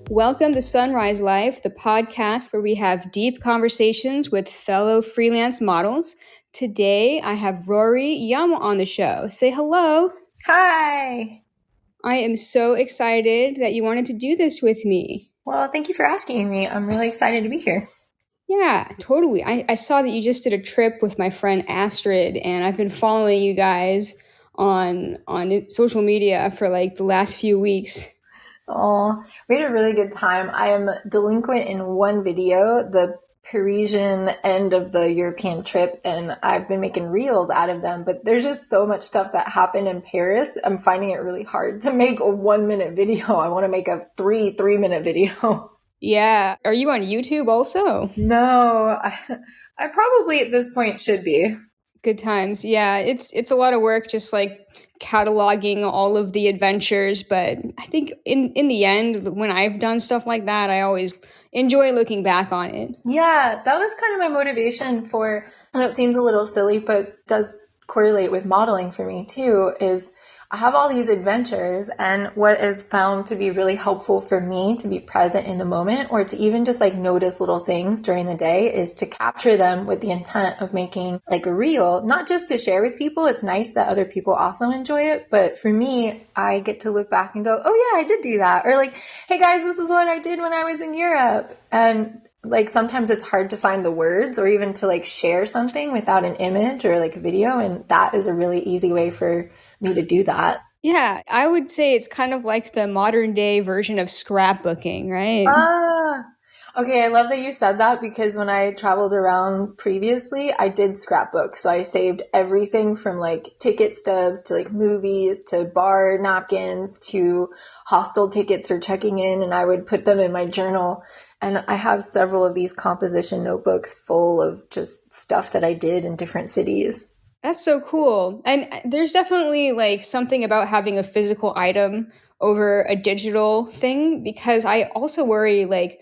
Welcome to Sunrise Life, the podcast where we have deep conversations with fellow freelance models. Today, I have Roarie Yum on the show. Say hello. Hi. I am so excited that you wanted to do this with me. Well, thank you for asking me. I'm really excited to be here. Yeah, totally. I saw that you just did a trip with my friend Astrid, and I've been following you guys on social media for like the last few weeks. Oh, we had a really good time. I am delinquent in one video, the Parisian end of the European trip, and I've been making reels out of them, but there's just so much stuff that happened in Paris. I'm finding it really hard to make a 1 minute video. I want to make a three-minute video. Yeah. Are you on YouTube also? No, I probably at this point should be. Good times. Yeah, it's a lot of work just like cataloging all of the adventures, but I think in the end when I've done stuff like that, I always enjoy looking back on it. Yeah, that was kind of my motivation for, and it seems a little silly, but does correlate with modeling for me too, is I have all these adventures, and what is found to be really helpful for me to be present in the moment or to even just like notice little things during the day is to capture them with the intent of making like a reel, not just to share with people. It's nice that other people also enjoy it, but for me, I get to look back and go, oh yeah, I did do that. Or like, hey guys, this is what I did when I was in Europe. And like sometimes it's hard to find the words or even to like share something without an image or like a video, and that is a really easy way for me to do that. Yeah, I would say it's kind of like the modern day version of scrapbooking, right? Ah, okay. I love that you said that because when I traveled around previously, I did scrapbook. So I saved everything from like ticket stubs to like movies to bar napkins to hostel tickets for checking in, and I would put them in my journal. And I have several of these composition notebooks full of just stuff that I did in different cities. That's so cool. And there's definitely like something about having a physical item over a digital thing because I also worry like,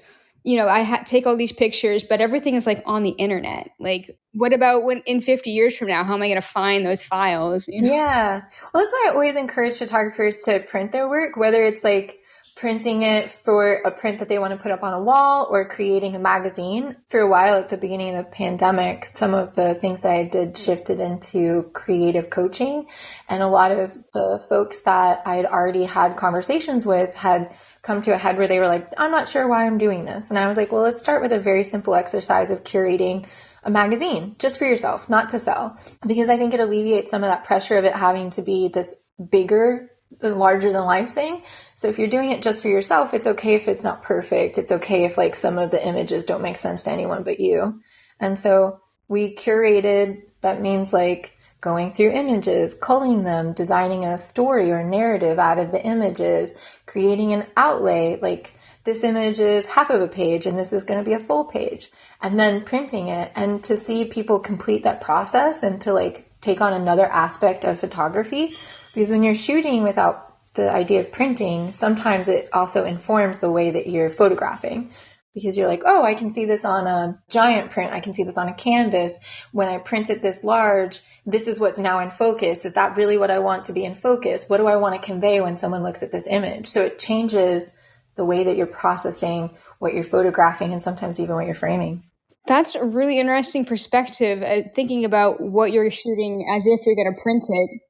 take all these pictures, but everything is like on the internet. Like, what about when in 50 years from now, how am I going to find those files? Yeah. Well, that's why I always encourage photographers to print their work, whether it's like printing it for a print that they want to put up on a wall or creating a magazine. For a while at the beginning of the pandemic, some of the things that I did shifted into creative coaching. And a lot of the folks that I had already had conversations with had come to a head where they were like, I'm not sure why I'm doing this. And I was like, well, let's start with a very simple exercise of curating a magazine just for yourself, not to sell, because I think it alleviates some of that pressure of it having to be this bigger, larger than life thing. So if you're doing it just for yourself, it's okay if it's not perfect. It's okay if like some of the images don't make sense to anyone but you. And so we curated, that means like going through images, culling them, designing a story or narrative out of the images, creating an outlay, like this image is half of a page and this is going to be a full page, and then printing it. And to see people complete that process and to like take on another aspect of photography, because when you're shooting without the idea of printing, sometimes it also informs the way that you're photographing. Because you're like, oh, I can see this on a giant print. I can see this on a canvas. When I print it this large, this is what's now in focus. Is that really what I want to be in focus? What do I want to convey when someone looks at this image? So it changes the way that you're processing what you're photographing and sometimes even what you're framing. That's a really interesting perspective, thinking about what you're shooting as if you're going to print it.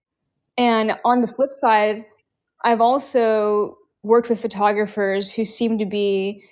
And on the flip side, I've also worked with photographers who seem to be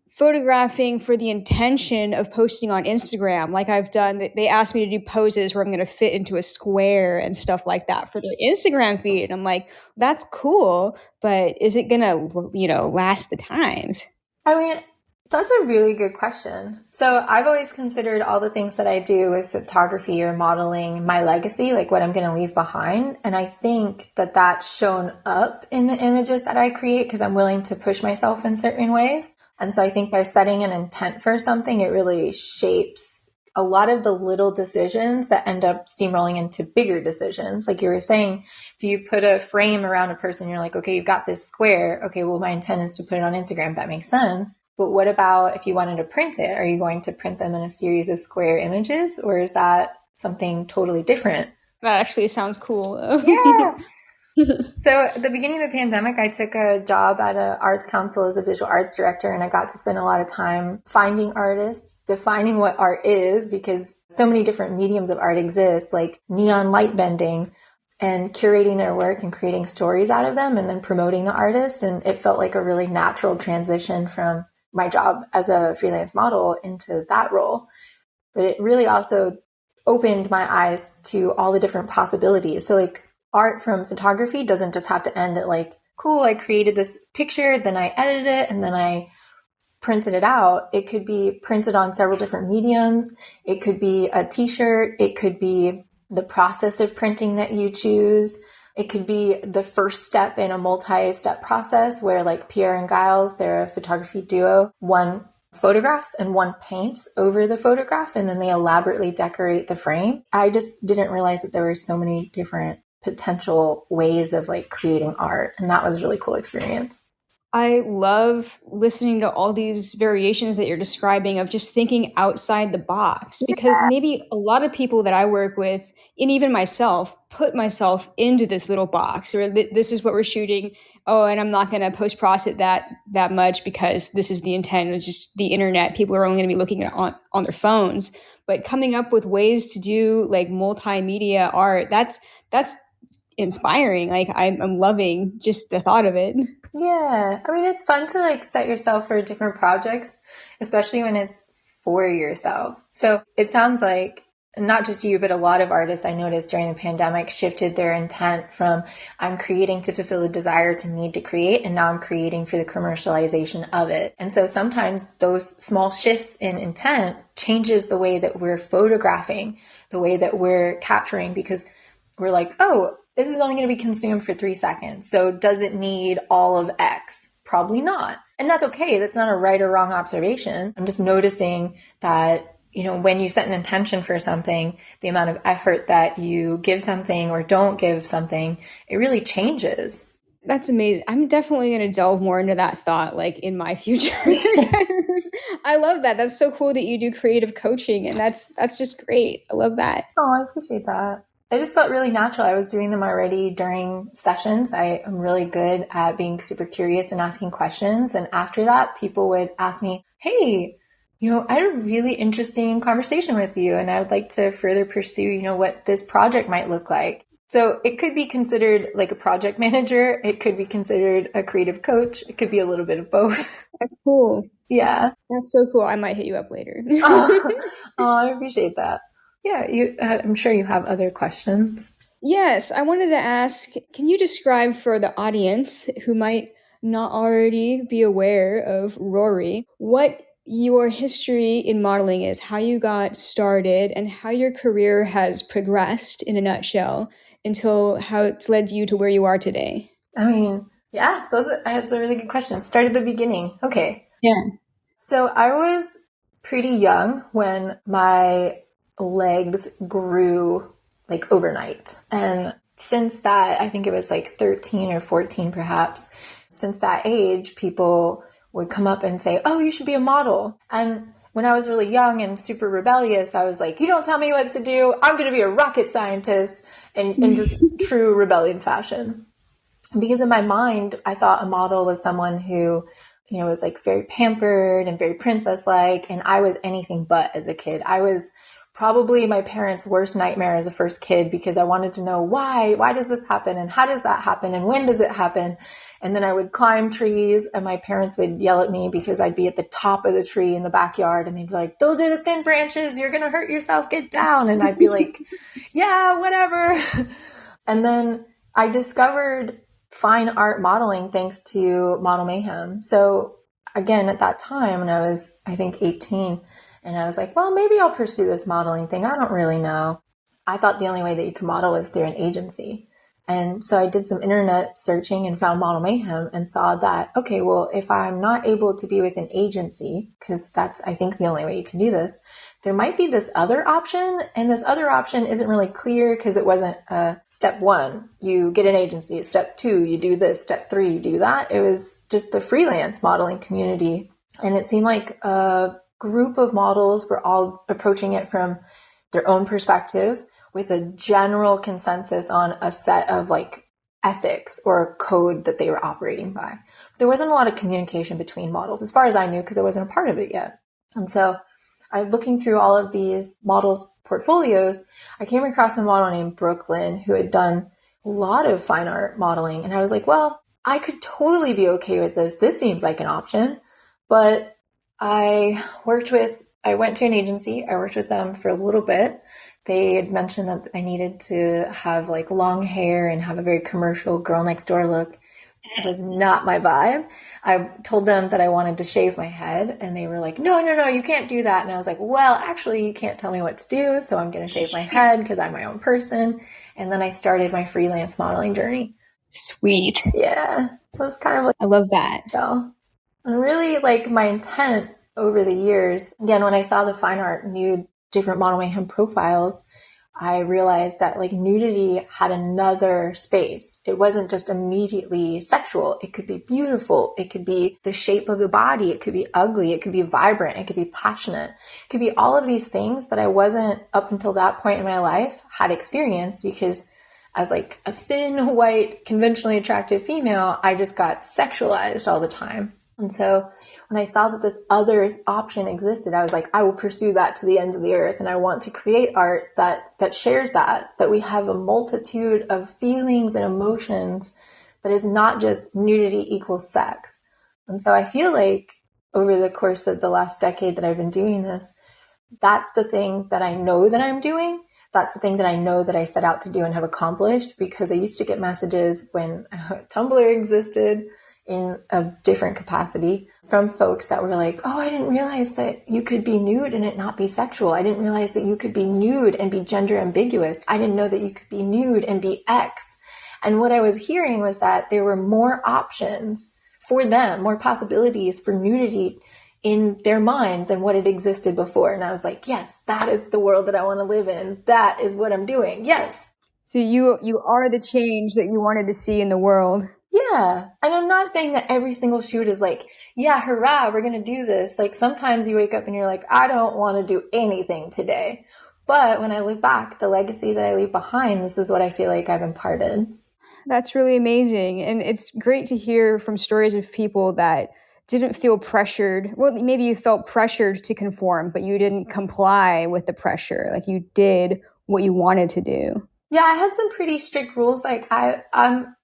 photographing for the intention of posting on Instagram. Like I've done, they asked me to do poses where I'm going to fit into a square and stuff like that for their Instagram feed. And I'm like, that's cool, but is it going to, last the times? I mean, that's a really good question. So I've always considered all the things that I do with photography or modeling my legacy, like what I'm going to leave behind. And I think that that's shown up in the images that I create because I'm willing to push myself in certain ways. And so I think by setting an intent for something, it really shapes a lot of the little decisions that end up steamrolling into bigger decisions. Like you were saying, if you put a frame around a person, you're like, okay, you've got this square. Okay, well, my intent is to put it on Instagram. That makes sense. But what about if you wanted to print it? Are you going to print them in a series of square images, or is that something totally different? That actually sounds cool, though. Yeah. So at the beginning of the pandemic, I took a job at an arts council as a visual arts director, and I got to spend a lot of time finding artists, defining what art is, because so many different mediums of art exist, like neon light bending, and curating their work and creating stories out of them and then promoting the artist. And it felt like a really natural transition from my job as a freelance model into that role. But it really also opened my eyes to all the different possibilities. So like art from photography doesn't just have to end at like, cool, I created this picture, then I edited it, and then I printed it out. It could be printed on several different mediums. It could be a t-shirt. It could be the process of printing that you choose. It could be the first step in a multi-step process where like Pierre and Giles, they're a photography duo, one photographs and one paints over the photograph, and then they elaborately decorate the frame. I just didn't realize that there were so many different potential ways of like creating art, and that was a really cool experience. I love listening to all these variations that you're describing of just thinking outside the box because maybe a lot of people that I work with, and even myself, put myself into this little box or this is what we're shooting. Oh, and I'm not going to post process that much because this is the intent. It's just the internet. People are only going to be looking at it on their phones. But coming up with ways to do like multimedia art, that's inspiring. Like I'm loving just the thought of it. Yeah. I mean, it's fun to like set yourself for different projects, especially when it's for yourself. So it sounds like not just you, but a lot of artists I noticed during the pandemic shifted their intent from I'm creating to fulfill a desire to need to create, and now I'm creating for the commercialization of it. And so sometimes those small shifts in intent changes the way that we're photographing, the way that we're capturing, because we're like, oh, this is only going to be consumed for 3 seconds. So does it need all of X? Probably not. And that's okay. That's not a right or wrong observation. I'm just noticing that, you know, when you set an intention for something, the amount of effort that you give something or don't give something, it really changes. That's amazing. I'm definitely going to delve more into that thought like in my future. 'Cause I love that. That's so cool that you do creative coaching and that's just great. I love that. Oh, I appreciate that. It just felt really natural. I was doing them already during sessions. I am really good at being super curious and asking questions. And after that, people would ask me, hey, you know, I had a really interesting conversation with you, and I would like to further pursue, you know, what this project might look like. So it could be considered like a project manager. It could be considered a creative coach. It could be a little bit of both. That's cool. Yeah. That's so cool. I might hit you up later. Oh, I appreciate that. Yeah, I'm sure you have other questions. Yes, I wanted to ask, can you describe for the audience who might not already be aware of Rory, what your history in modeling is, how you got started, and how your career has progressed in a nutshell until how it's led you to where you are today? I mean, yeah, that's a really good question. Start at the beginning. Okay. Yeah. So I was pretty young when my legs grew like overnight. And since that, I think it was like 13 or 14 perhaps, since that age, people would come up and say, oh, you should be a model. And when I was really young and super rebellious, I was like, you don't tell me what to do. I'm going to be a rocket scientist, and in just true rebellion fashion. Because in my mind, I thought a model was someone who, you know, was like very pampered and very princess-like. And I was anything but as a kid. I was probably my parents' worst nightmare as a first kid because I wanted to know why does this happen? And how does that happen? And when does it happen? And then I would climb trees and my parents would yell at me because I'd be at the top of the tree in the backyard and they'd be like, those are the thin branches. You're going to hurt yourself. Get down. And I'd be like, yeah, whatever. And then I discovered fine art modeling thanks to Model Mayhem. So again, at that time, when I was, I think, 18, and I was like, well, maybe I'll pursue this modeling thing. I don't really know. I thought the only way that you could model was through an agency. And so I did some internet searching and found Model Mayhem and saw that, okay, well, if I'm not able to be with an agency, because that's, I think, the only way you can do this, there might be this other option. And this other option isn't really clear because it wasn't step one, you get an agency. Step two, you do this. Step three, you do that. It was just the freelance modeling community. And it seemed like a group of models were all approaching it from their own perspective with a general consensus on a set of like ethics or code that they were operating by. There wasn't a lot of communication between models, as far as I knew, because I wasn't a part of it yet. And so looking through all of these models' portfolios, I came across a model named Brooklyn who had done a lot of fine art modeling. And I was like, well, I could totally be okay with this. This seems like an option. But I went to an agency. I worked with them for a little bit. They had mentioned that I needed to have like long hair and have a very commercial girl next door look. It was not my vibe. I told them that I wanted to shave my head and they were like, no, you can't do that. And I was like, well, actually you can't tell me what to do. So I'm going to shave my head because I'm my own person. And then I started my freelance modeling journey. Sweet. Yeah. So it's kind of like, I love that. So, and really like my intent over the years, again, when I saw the fine art nude different model mayhem profiles, I realized that like nudity had another space. It wasn't just immediately sexual. It could be beautiful. It could be the shape of the body. It could be ugly. It could be vibrant. It could be passionate. It could be all of these things that I wasn't up until that point in my life had experienced, because as like a thin, white, conventionally attractive female, I just got sexualized all the time. And so when I saw that this other option existed, I was like, I will pursue that to the end of the earth. And I want to create art that shares that we have a multitude of feelings and emotions that is not just nudity equals sex. And so I feel like over the course of the last decade that I've been doing this, that's the thing that I know that I'm doing. That's the thing that I know that I set out to do and have accomplished, because I used to get messages when Tumblr existed in a different capacity from folks that were like, oh, I didn't realize that you could be nude and it not be sexual. I didn't realize that you could be nude and be gender ambiguous. I didn't know that you could be nude and be X. And what I was hearing was that there were more options for them, more possibilities for nudity in their mind than what had existed before. And I was like, yes, that is the world that I want to live in. That is what I'm doing. Yes. So you are the change that you wanted to see in the world. Yeah. And I'm not saying that every single shoot is like, yeah, hurrah, we're going to do this. Like sometimes you wake up and you're like, I don't want to do anything today. But when I look back, the legacy that I leave behind, this is what I feel like I've imparted. That's really amazing. And it's great to hear from stories of people that didn't feel pressured. Well, maybe you felt pressured to conform, but you didn't comply with the pressure. Like you did what you wanted to do. Yeah, I had some pretty strict rules. Like I'm,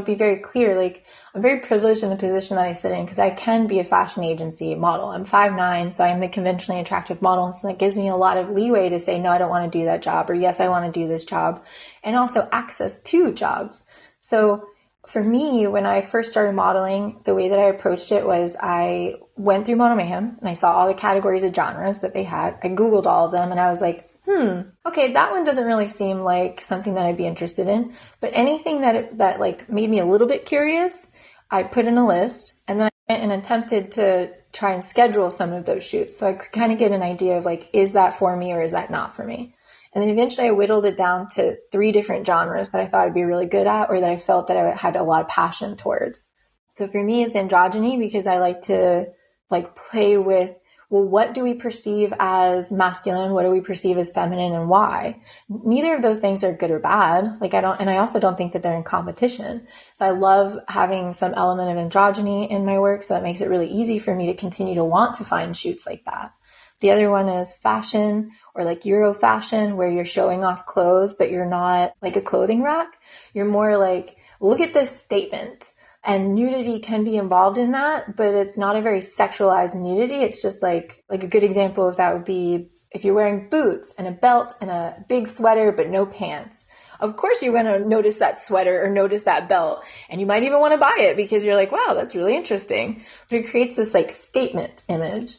be very clear. Like I'm very privileged in the position that I sit in because I can be a fashion agency model. I'm 5'9", so I'm the conventionally attractive model. So that gives me a lot of leeway to say, no, I don't want to do that job, or yes, I want to do this job, and also access to jobs. So for me, when I first started modeling, the way that I approached it was I went through Model Mayhem and I saw all the categories of genres that they had. I Googled all of them and I was like, okay, that one doesn't really seem like something that I'd be interested in. But anything that like made me a little bit curious, I put in a list, and then I went and attempted to try and schedule some of those shoots. So I could kind of get an idea of like, is that for me or is that not for me? And then eventually I whittled it down to 3 different genres that I thought I'd be really good at, or that I felt that I had a lot of passion towards. So for me, it's androgyny, because I like to like play with, well, what do we perceive as masculine? What do we perceive as feminine, and why? Neither of those things are good or bad. Like I also don't think that they're in competition. So I love having some element of androgyny in my work. So that makes it really easy for me to continue to want to find shoots like that. The other one is fashion, or like Euro fashion, where you're showing off clothes, but you're not like a clothing rack. You're more like, look at this statement. And nudity can be involved in that, but it's not a very sexualized nudity. It's just like a good example of that would be if you're wearing boots and a belt and a big sweater, but no pants. Of course, you're going to notice that sweater or notice that belt, and you might even want to buy it because you're like, wow, that's really interesting. But it creates this like statement image.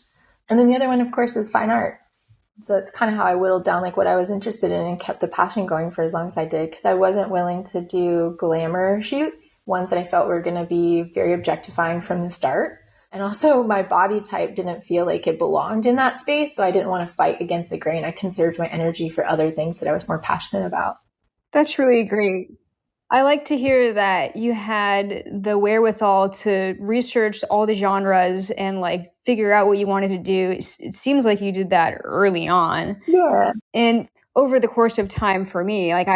And then the other one, of course, is fine art. So it's kind of how I whittled down like what I was interested in and kept the passion going for as long as I did, because I wasn't willing to do glamour shoots, ones that I felt were going to be very objectifying from the start. And also my body type didn't feel like it belonged in that space, so I didn't want to fight against the grain. I conserved my energy for other things that I was more passionate about. That's really great. I like to hear that you had the wherewithal to research all the genres and like figure out what you wanted to do. It seems like you did that early on. Yeah. And over the course of time for me, like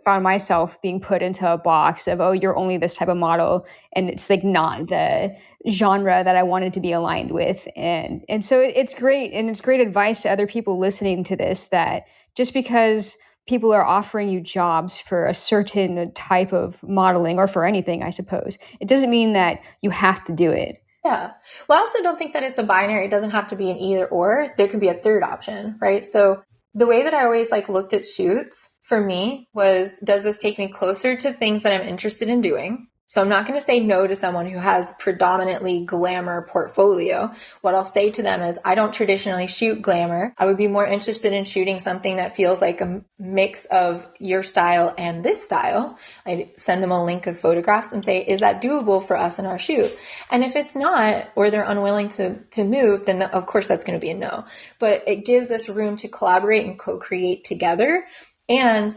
found myself being put into a box of, oh, you're only this type of model, and it's like not the genre that I wanted to be aligned with. And so it's great, and it's great advice to other people listening to this, that just because people are offering you jobs for a certain type of modeling, or for anything, I suppose, it doesn't mean that you have to do it. Yeah. Well, I also don't think that it's a binary. It doesn't have to be an either or. There could be a third option, right? So the way that I always like looked at shoots for me was, does this take me closer to things that I'm interested in doing? So I'm not going to say no to someone who has predominantly glamour portfolio. What I'll say to them is, I don't traditionally shoot glamour. I would be more interested in shooting something that feels like a mix of your style and this style. I send them a link of photographs and say, is that doable for us in our shoot? And if it's not, or they're unwilling to move, then of course that's going to be a no. But it gives us room to collaborate and co-create together. And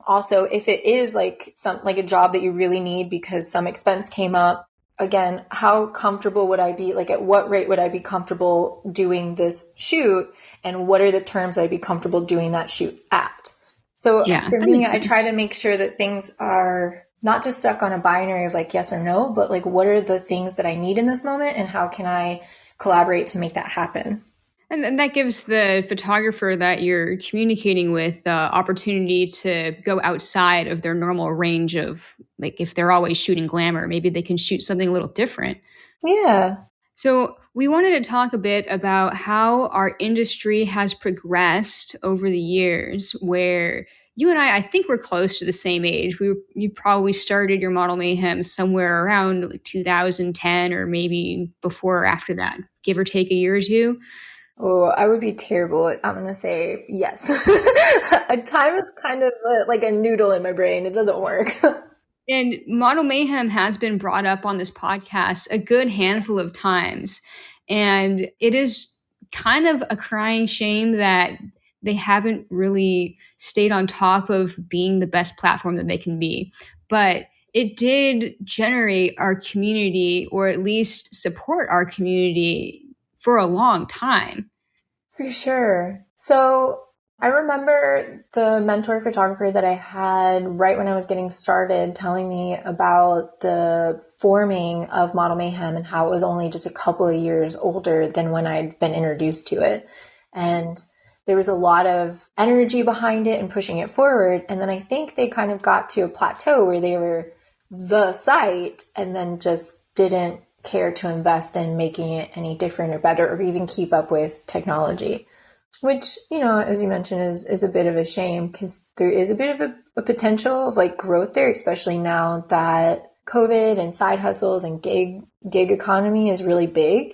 also, if it is like a job that you really need because some expense came up, again, how comfortable would I be? Like, at what rate would I be comfortable doing this shoot? And what are the terms that I'd be comfortable doing that shoot at? So Yeah, for that me, makes I try sense. to make sure that things are not just stuck on a binary of like yes or no, but like, what are the things that I need in this moment, and how can I collaborate to make that happen? And that gives the photographer that you're communicating with the opportunity to go outside of their normal range of, like, if they're always shooting glamour, maybe they can shoot something a little different. Yeah. So, we wanted to talk a bit about how our industry has progressed over the years, where you and I think we're close to the same age. You probably started your Model Mayhem somewhere around like 2010, or maybe before or after that, give or take a year or two. Oh, I would be terrible. I'm going to say yes. A time is kind of like a noodle in my brain. It doesn't work. And Model Mayhem has been brought up on this podcast a good handful of times. And it is kind of a crying shame that they haven't really stayed on top of being the best platform that they can be. But it did generate our community, or at least support our community, for a long time. For sure. So I remember the mentor photographer that I had right when I was getting started telling me about the forming of Model Mayhem and how it was only just a couple of years older than when I'd been introduced to it. And there was a lot of energy behind it and pushing it forward. And then I think they kind of got to a plateau where they were the site and then just didn't care to invest in making it any different or better or even keep up with technology, which, as you mentioned, is a bit of a shame because there is a bit of a potential of like growth there, especially now that COVID and side hustles and gig economy is really big.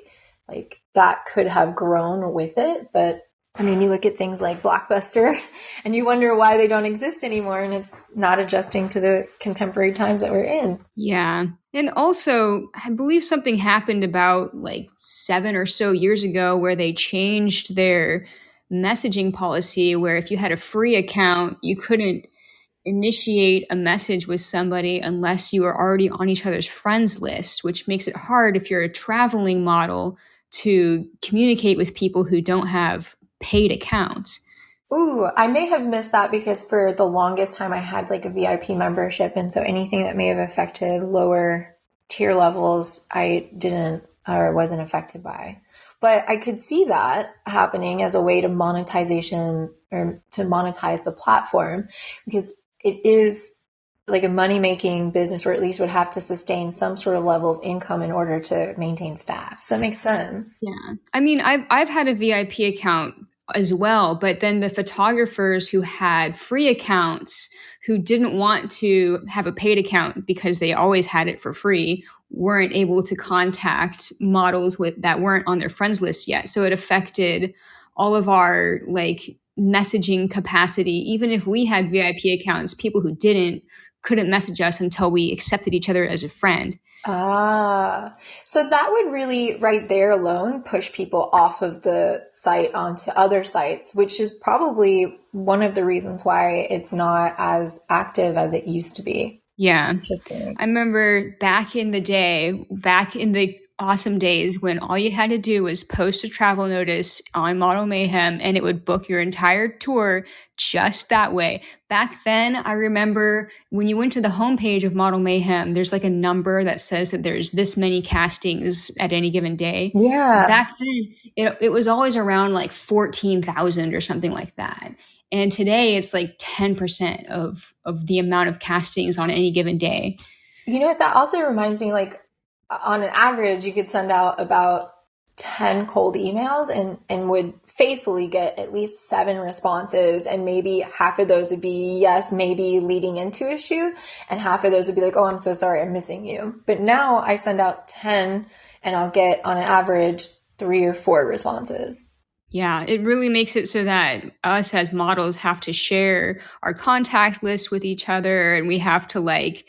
Like, that could have grown with it. But I mean, you look at things like Blockbuster and you wonder why they don't exist anymore, and it's not adjusting to the contemporary times that we're in. Yeah. And also, I believe something happened about like 7 or so years ago where they changed their messaging policy, where if you had a free account, you couldn't initiate a message with somebody unless you are already on each other's friends list, which makes it hard if you're a traveling model to communicate with people who don't have paid accounts. Ooh, I may have missed that because for the longest time I had like a VIP membership. And so anything that may have affected lower tier levels, I didn't or wasn't affected by. But I could see that happening as a way to monetization or to monetize the platform, because it is like a money making business, or at least would have to sustain some sort of level of income in order to maintain staff. So it makes sense. Yeah. I mean, I've had a VIP account as well, but then the photographers who had free accounts, who didn't want to have a paid account because they always had it for free, weren't able to contact models with that weren't on their friends list yet. So it affected all of our like messaging capacity. Even if we had VIP accounts, people who didn't couldn't message us until we accepted each other as a friend. Ah, so that would really, right there alone, push people off of the site onto other sites, which is probably one of the reasons why it's not as active as it used to be. Yeah. Interesting. I remember back in the day, back in the awesome days when all you had to do was post a travel notice on Model Mayhem and it would book your entire tour just that way. Back then, I remember when you went to the homepage of Model Mayhem, there's like a number that says that there's this many castings at any given day. Yeah. Back then, it was always around like 14,000 or something like that. And today it's like 10% of the amount of castings on any given day. You know what? That also reminds me, like, on an average, you could send out about 10 cold emails and would faithfully get at least 7 responses. And maybe half of those would be yes, maybe leading into a shoot. And half of those would be like, oh, I'm so sorry, I'm missing you. But now I send out 10 and I'll get on an average 3 or 4 responses. Yeah, it really makes it so that us as models have to share our contact list with each other, and we have to like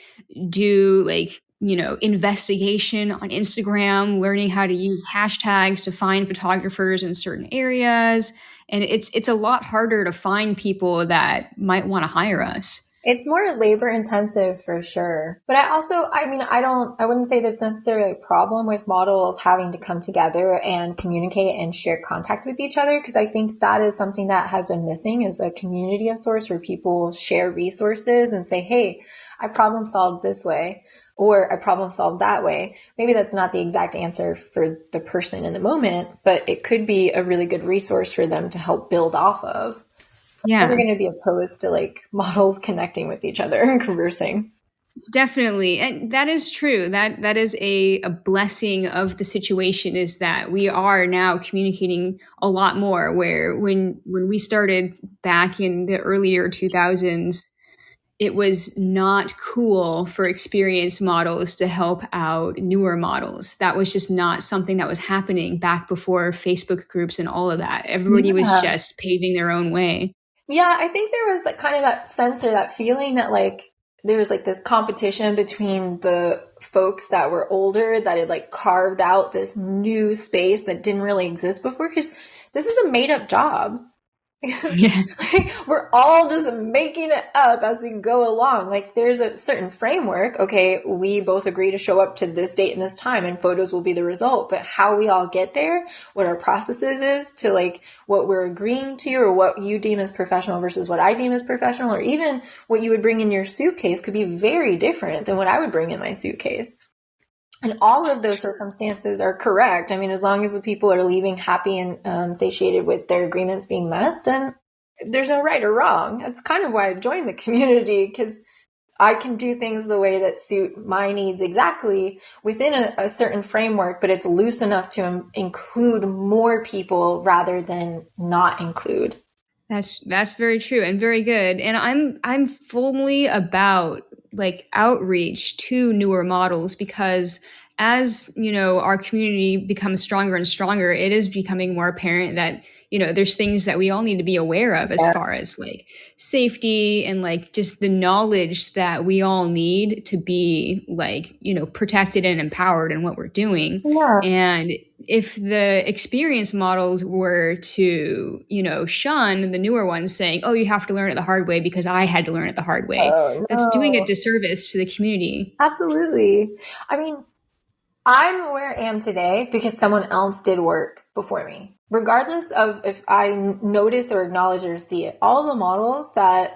do like, investigation on Instagram, learning how to use hashtags to find photographers in certain areas. And it's a lot harder to find people that might want to hire us. It's more labor intensive for sure. But I wouldn't say that's necessarily a problem with models having to come together and communicate and share contacts with each other. Because I think that is something that has been missing, is a community of sorts where people share resources and say, hey, I problem solved this way, or I problem solved that way. Maybe that's not the exact answer for the person in the moment, but it could be a really good resource for them to help build off of. I'm Yeah. never going to be opposed to like models connecting with each other and conversing. Definitely. And that is true. That is a blessing of the situation, is that we are now communicating a lot more, where when we started back in the earlier 2000s, it was not cool for experienced models to help out newer models. That was just not something that was happening back before Facebook groups and all of that. Everybody was Yeah. just paving their own way. Yeah, I think there was that kind of that sense or that feeling that like there was like this competition between the folks that were older that had like carved out this new space that didn't really exist before, because this is a made up job. Yeah. Like, we're all just making it up as we go along. Like, there's a certain framework. Okay, we both agree to show up to this date and this time, and photos will be the result. But how we all get there, what our processes is to like what we're agreeing to, or what you deem as professional versus what I deem as professional, or even what you would bring in your suitcase could be very different than what I would bring in my suitcase. And all of those circumstances are correct. I mean, as long as the people are leaving happy and satiated with their agreements being met, then there's no right or wrong. That's kind of why I joined the community, because I can do things the way that suit my needs exactly within a certain framework, but it's loose enough to include more people rather than not include. That's very true and very good. And I'm fully about like outreach to newer models, because as our community becomes stronger and stronger, it is becoming more apparent that there's things that we all need to be aware of, as Yeah. far as like safety and like just the knowledge that we all need to be like protected and empowered in what we're doing. Yeah. And if the experienced models were to, shun the newer ones, saying, oh, you have to learn it the hard way because I had to learn it the hard way, Oh, that's doing a no. disservice to the community. Absolutely. I mean, I'm where I am today because someone else did work before me. Regardless of if I notice or acknowledge or see it, all the models that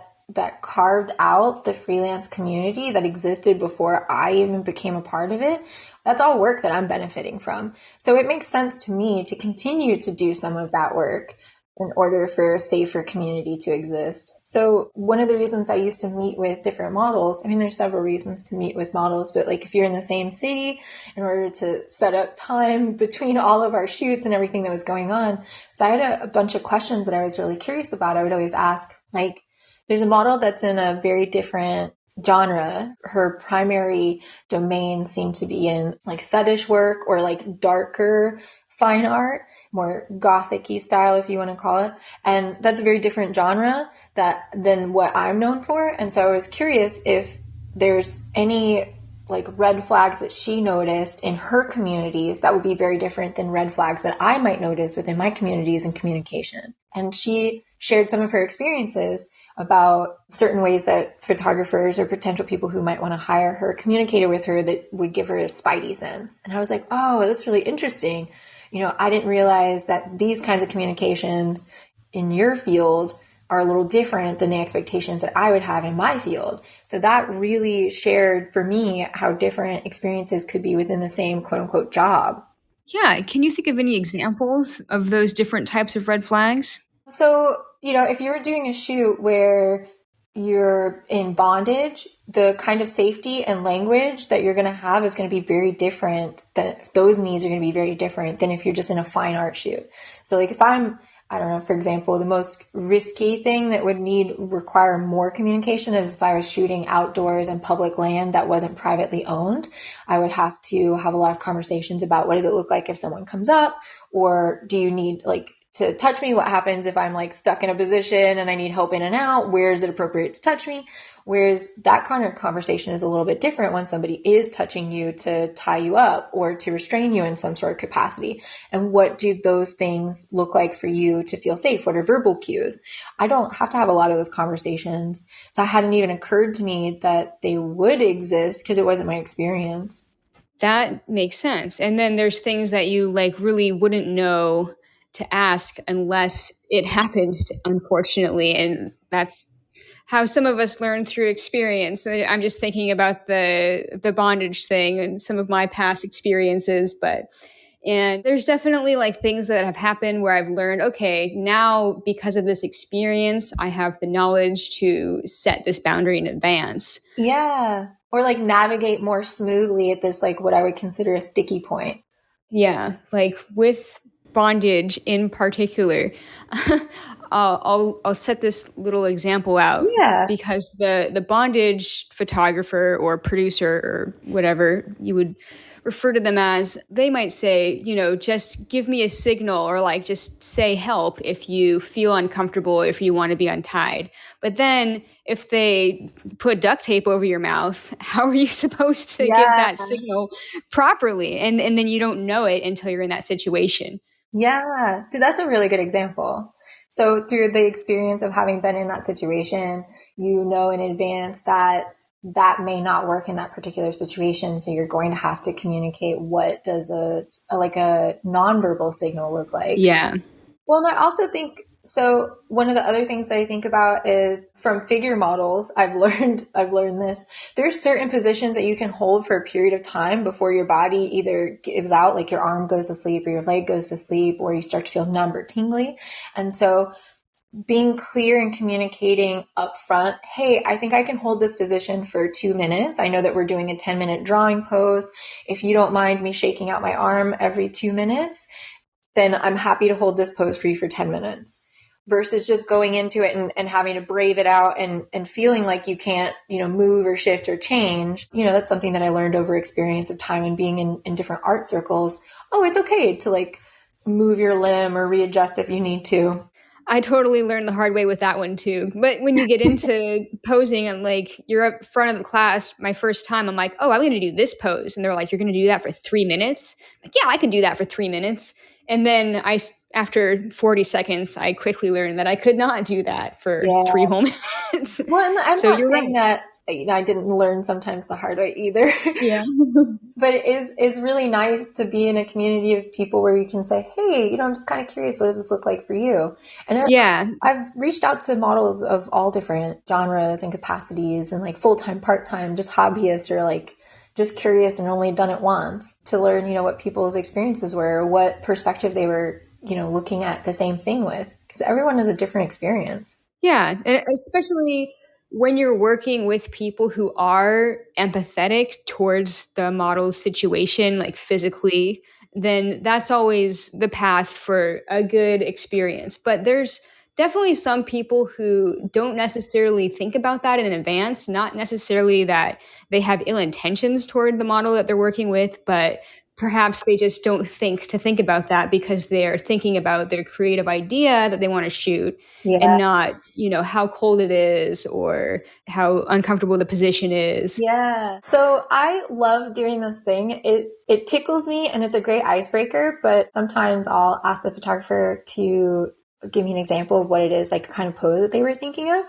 carved out the freelance community that existed before I even became a part of it, that's all work that I'm benefiting from. So it makes sense to me to continue to do some of that work in order for a safer community to exist. So one of the reasons I used to meet with different models, I mean, there's several reasons to meet with models, but like if you're in the same city, in order to set up time between all of our shoots and everything that was going on. So I had a bunch of questions that I was really curious about. I would always ask, like, there's a model that's in a very different genre. Her primary domain seemed to be in like fetish work or like darker fine art, more gothic-y style, if you want to call it. And that's a very different genre than what I'm known for. And so I was curious if there's any like red flags that she noticed in her communities that would be very different than red flags that I might notice within my communities and communication. And she shared some of her experiences. about certain ways that photographers or potential people who might want to hire her communicated with her that would give her a spidey sense. And I was like, oh, that's really interesting. I didn't realize that these kinds of communications in your field are a little different than the expectations that I would have in my field. So that really shared for me how different experiences could be within the same quote unquote job. Yeah, can you think of any examples of those different types of red flags? So, if you're doing a shoot where you're in bondage, the kind of safety and language that you're going to have is going to be very different. That those needs are going to be very different than if you're just in a fine art shoot. So like if I don't know, for example, the most risky thing that would require more communication is if I was shooting outdoors and public land that wasn't privately owned. I would have to have a lot of conversations about what does it look like if someone comes up, or do you need to touch me? What happens if I'm stuck in a position and I need help in and out? Where is it appropriate to touch me? Whereas that kind of conversation is a little bit different when somebody is touching you to tie you up or to restrain you in some sort of capacity. And what do those things look like for you to feel safe? What are verbal cues? I don't have to have a lot of those conversations. So it hadn't even occurred to me that they would exist because it wasn't my experience. That makes sense. And then there's things that you really wouldn't know to ask unless it happened, unfortunately. And that's how some of us learn through experience. I'm just thinking about the bondage thing and some of my past experiences, and there's definitely things that have happened where I've learned, okay, now because of this experience, I have the knowledge to set this boundary in advance. Yeah. Or navigate more smoothly at this, what I would consider a sticky point. Yeah, with bondage in particular, I'll set this little example out Yeah. because the bondage photographer or producer or whatever you would refer to them as, they might say, just give me a signal or just say help if you feel uncomfortable, if you want to be untied. But then if they put duct tape over your mouth, how are you supposed to give Yeah. that signal properly? And then you don't know it until you're in that situation. Yeah. See, that's a really good example. So through the experience of having been in that situation, you know in advance that that may not work in that particular situation. So you're going to have to communicate what does a nonverbal signal look like. Yeah. Well, and I also think so. One of the other things that I think about is from figure models. I've learned this. There's certain positions that you can hold for a period of time before your body either gives out, like your arm goes to sleep or your leg goes to sleep, or you start to feel numb or tingly. And so being clear and communicating up front, hey, I think I can hold this position for 2 minutes. I know that we're doing a 10-minute drawing pose. If you don't mind me shaking out my arm every 2 minutes, then I'm happy to hold this pose for you for 10 minutes versus just going into it and having to brave it out and feeling like you can't, move or shift or change. That's something that I learned over experience of time and being in different art circles. Oh, it's okay to move your limb or readjust if you need to. I totally learned the hard way with that one too. But when you get into posing and you're up front of the class, my first time, I'm like, oh, I'm going to do this pose. And they're like, you're going to do that for 3 minutes? I'm like, yeah, I can do that for 3 minutes. And then after 40 seconds, I quickly learned that I could not do that for three Yeah. whole minutes. Well, and I'm So not you're saying right. that, I didn't learn sometimes the hard way either. Yeah. But it's really nice to be in a community of people where you can say, hey, I'm just kind of curious, what does this look like for you? And Yeah. I've reached out to models of all different genres and capacities and full-time, part-time, just hobbyists or just curious and only done it once to learn, what people's experiences were, or what perspective they were, looking at the same thing with, because everyone has a different experience. Yeah, and especially when you're working with people who are empathetic towards the model's situation, physically, then that's always the path for a good experience. But there's definitely some people who don't necessarily think about that in advance, not necessarily that they have ill intentions toward the model that they're working with, but perhaps they just don't think about that because they're thinking about their creative idea that they want to shoot and Yeah. not how cold it is or how uncomfortable the position is. Yeah. So I love doing this thing. It tickles me and it's a great icebreaker, but sometimes I'll ask the photographer to give me an example of what it is, kind of pose that they were thinking of.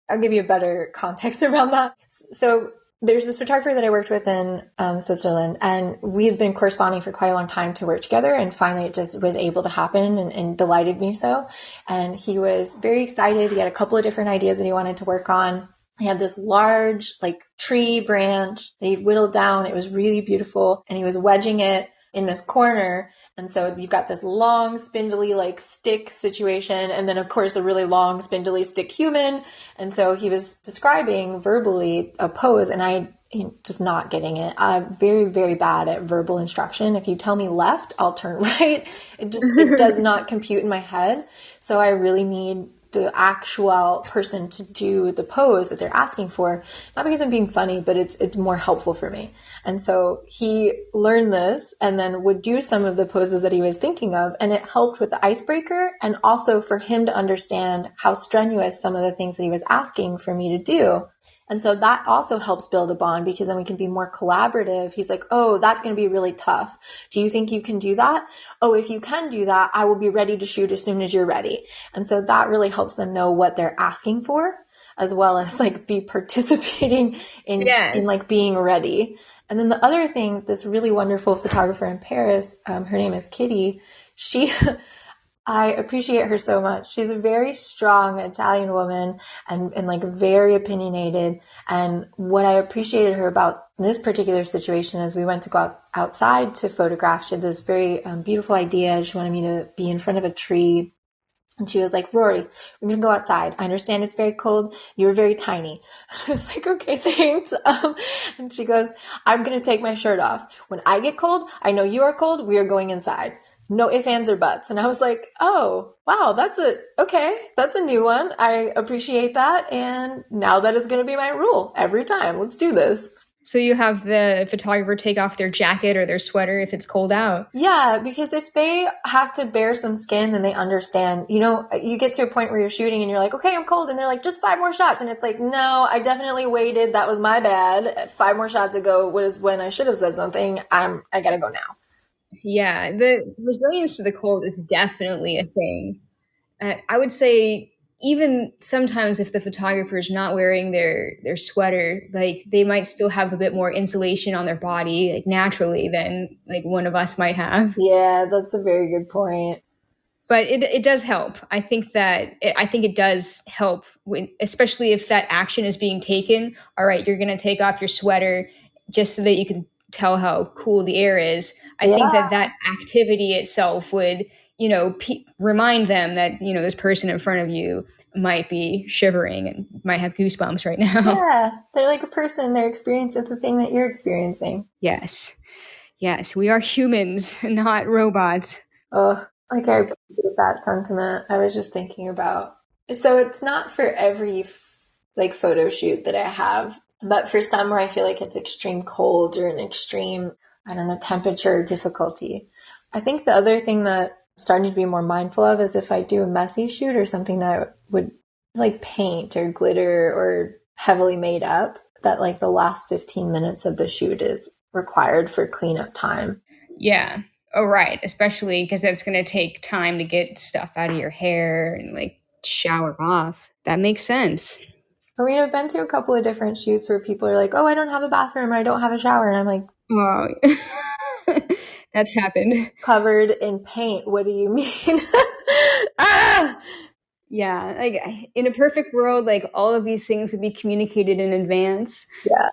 I'll give you a better context around that. So there's this photographer that I worked with in Switzerland, and we've been corresponding for quite a long time to work together. And finally, it just was able to happen and delighted me so. And he was very excited. He had a couple of different ideas that he wanted to work on. He had this large, like, tree branch that he'd whittled down. It was really beautiful. And he was wedging it in this corner. And so you've got this long, spindly, like, stick situation, and then, of course, a really long, spindly stick human. And so he was describing verbally a pose, and I just not getting it. I'm very, very bad at verbal instruction. If you tell me left, I'll turn right. It does not compute in my head. So I really need the actual person to do the pose that they're asking for, not because I'm being funny, but it's more helpful for me. And so he learned this and then would do some of the poses that he was thinking of, and it helped with the icebreaker and also for him to understand how strenuous some of the things that he was asking for me to do. And so that also helps build a bond, because then we can be more collaborative. He's like, oh, that's going to be really tough. Do you think you can do that? Oh, if you can do that, I will be ready to shoot as soon as you're ready. And so that really helps them know what they're asking for, as well as like be participating in Yes. like being ready. And then the other thing, this really wonderful photographer in Paris, her name is Kitty. She, I appreciate her so much. She's a very strong Italian woman and like very opinionated. And what I appreciated her about this particular situation is we went to go outside to photograph. She had this very beautiful idea. She wanted me to be in front of a tree. And she was like, Rory, we're going to go outside. I understand it's very cold. You're very tiny. I was like, okay, thanks. And she goes, I'm going to take my shirt off. When I get cold, I know you are cold. We are going inside. No ifs, ands, or buts. And I was like, oh, wow, that's a new one. I appreciate that. And now that is going to be my rule every time. Let's do this. So you have the photographer take off their jacket or their sweater if it's cold out. Yeah, because if they have to bear some skin, then they understand. You know, you get to a point where you're shooting and you're like, okay, I'm cold. And they're like, just 5 more shots. And it's like, no, I definitely waited. That was my bad. 5 more shots ago was when I should have said something. I gotta go now. Yeah, the resilience to the cold is definitely a thing. I would say even sometimes if the photographer is not wearing their sweater, like they might still have a bit more insulation on their body, like naturally, than like one of us might have. Yeah, that's a very good point. But it does help. I think it does help when, especially if that action is being taken. All right, you're going to take off your sweater just so that you can tell how cool the air is. I think Yeah. that that activity itself would, remind them that this person in front of you might be shivering and might have goosebumps right now. Yeah. They're like a person. They're experiencing the thing that you're experiencing. Yes, yes, we are humans, not robots. Oh, like I appreciate that sentiment. I was just thinking about. So it's not for every like photo shoot that I have, but for some where I feel like it's extreme cold or an extreme, I don't know, temperature or difficulty. I think the other thing that I'm starting to be more mindful of is if I do a messy shoot or something that would like paint or glitter or heavily made up, that like the last 15 minutes of the shoot is required for cleanup time. Yeah. Oh, right. Especially because that's going to take time to get stuff out of your hair and like shower off. That makes sense. I mean, I've been to a couple of different shoots where people are like, oh, I don't have a bathroom or I don't have a shower. And I'm like, Oh, that's happened. covered in paint. What do you mean? Ah! Yeah. Like in a perfect world, like all of these things would be communicated in advance. Yeah.